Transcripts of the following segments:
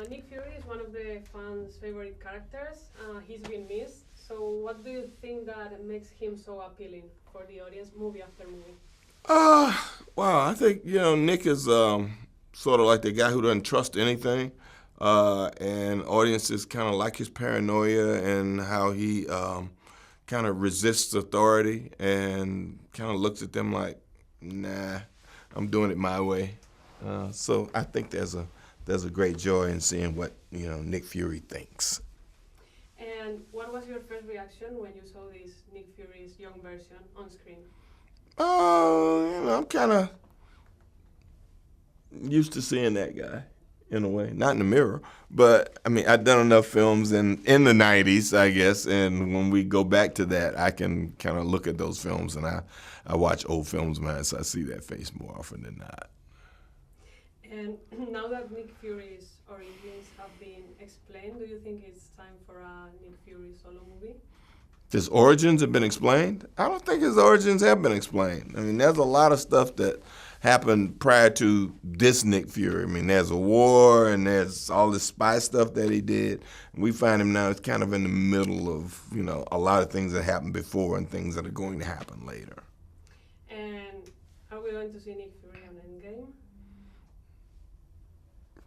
Nick Fury is one of the fans' favorite characters. He's been missed. So what do you think that makes him so appealing for the audience movie after movie? Uh, wow, I think, Nick is sort of like the guy who doesn't trust anything. And audiences kind of like his paranoia and how he kind of resists authority and kind of looks at them like, nah, I'm doing it my way. So I think there's a great joy in seeing what Nick Fury thinks. And what was your first reaction when you saw this Nick Fury's young version on screen? I'm kind of used to seeing that guy in a way, not in the mirror, but I mean, I've done enough films in the '90s, I guess, and when we go back to that, I can kind of look at those films, and I watch old films, man, so I see that face more often than not. And now that Nick Fury's origins have been explained, do you think it's time for a Nick Fury solo movie? His origins have been explained? I don't think his origins have been explained. I mean, there's a lot of stuff that happened prior to this Nick Fury. I mean, there's a war and there's all this spy stuff that he did. And we find him now, it's kind of in the middle of, a lot of things that happened before and things that are going to happen later. And are we going to see Nick Fury on Endgame?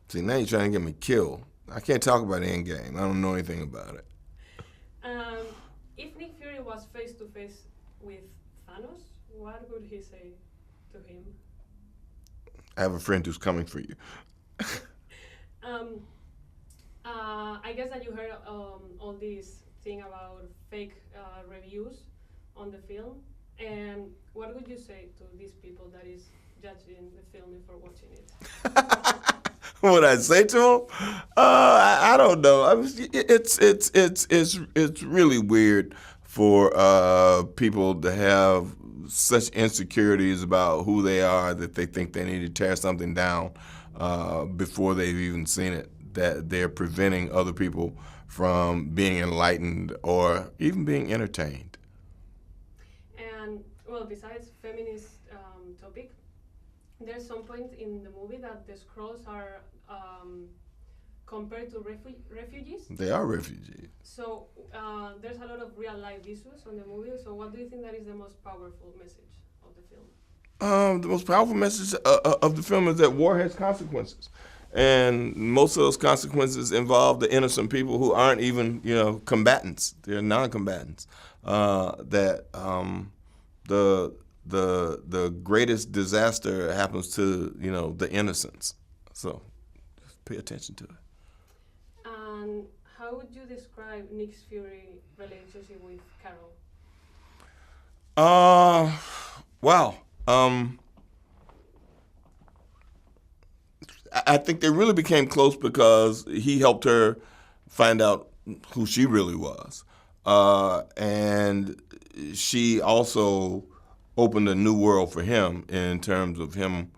See, now you're trying to get me killed. I can't talk about Endgame. I don't know anything about it. If Nick Fury was face to face with Thanos, what would he say to him? I have a friend who's coming for you. I guess that you heard all this thing about fake reviews on the film. And what would you say to these people that is judging the film before watching it? What would I say to him? I don't know. It's really weird for people to have such insecurities about who they are that they think they need to tear something down before they've even seen it. That they're preventing other people from being enlightened or even being entertained. And well, besides feminist topic, there's some point in the movie that the Skrulls are compared to refugees. They are refugees. So there's a lot of real life issues on the movie. So what do you think that is the most powerful message of the film? The most powerful message of the film is that war has consequences. And most of those consequences involve the innocent people who aren't even, combatants. They're non-combatants. That the greatest disaster happens to, the innocents. So just pay attention to it. And how would you describe Nick Fury's relationship with Carol? Wow. I think they really became close because he helped her find out who she really was. And she also opened a new world for him in terms of him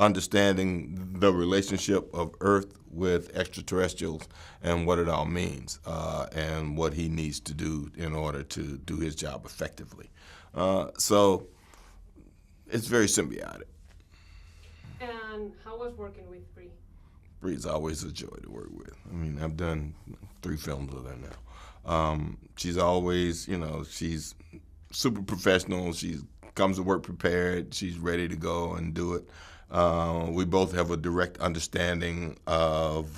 understanding the relationship of Earth with extraterrestrials and what it all means and what he needs to do in order to do his job effectively. So it's very symbiotic. And how was working with Brie? Brie's always a joy to work with. I mean, I've done 3 films with her now. She's always, she's super professional. She comes to work prepared. She's ready to go and do it. We both have a direct understanding of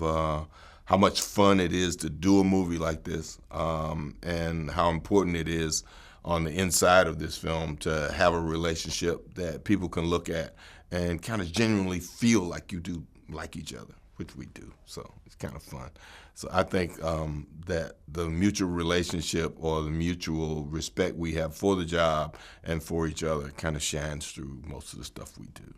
how much fun it is to do a movie like this and how important it is on the inside of this film to have a relationship that people can look at and kind of genuinely feel like you do like each other, which we do. So it's kind of fun. So I think that the mutual relationship or the mutual respect we have for the job and for each other kind of shines through most of the stuff we do.